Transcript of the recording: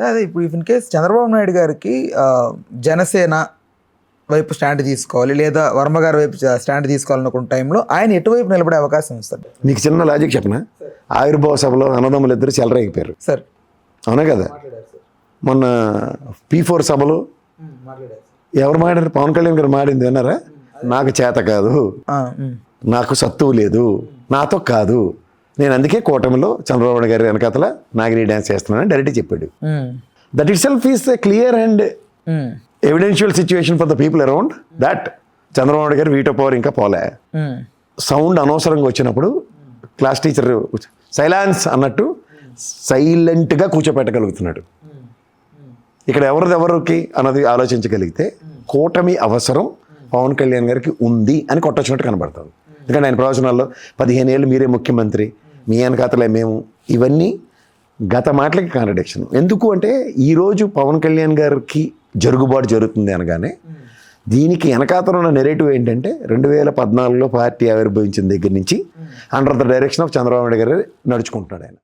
అదే ఇప్పుడు in case Chandrababu Naidu గారికి జనసేన వైపు స్టాండ్ తీసుకోవాలి లేదా వర్మ గారి వైపు స్టాండ్ తీసుకోవాలనుకున్న టైంలో ఆయన ఎటువైపు నిలబడే అవకాశం వస్తుంది? మీకు చిన్న లాజిక్ చెప్పనా, ఆవిర్భావ సభలో అన్నదమ్ములు ఇద్దరు చెలరేగిపోయారు సార్. అవునా కదా? మొన్న P4 సభలో ఎవరు మాట్లాడారు? పవన్ కళ్యాణ్ గారు మాడింది విన్నారా? నాకు చేత కాదు, నాకు సత్తువు లేదు, నాతో కాదు, నేను అందుకే కూటమిలో చంద్రబాబు నాయుడు గారి వెనకాతల నాగిని డ్యాన్స్ చేస్తున్నానని డైరెక్ట్గా చెప్పాడు. That it self is a clear and evidential situation for the people around that Chandrababu Naidu గారు వీటో పవర్ ఇంకా పోలే. సౌండ్ అనవసరంగా వచ్చినప్పుడు క్లాస్ టీచర్ సైలెన్స్ అన్నట్టు సైలెంట్గా కూర్చోపెట్టగలుగుతున్నాడు. ఇక్కడ ఎవరికి అన్నది ఆలోచించగలిగితే కూటమి అవసరం పవన్ కళ్యాణ్ గారికి ఉంది అని కొట్టొచ్చినట్టు కనబడుతుంది. ఎందుకంటే ఆయన ప్రవచనాల్లో 15 ఏళ్ళు మీరే ముఖ్యమంత్రి, మీ వెనకాతలే మేము, ఇవన్నీ గత మాటలకి కాంట్రడిక్షన్. ఎందుకు అంటే ఈరోజు పవన్ కళ్యాణ్ గారికి జరుగుబాటు జరుగుతుంది అనగానే దీనికి వెనకాతలో ఉన్న నెరేటివ్ ఏంటంటే 2014లో పార్టీ ఆవిర్భవించిన దగ్గర నుంచి under the direction of Chandrababu Naidu గారు నడుచుకుంటున్నాడు ఆయన.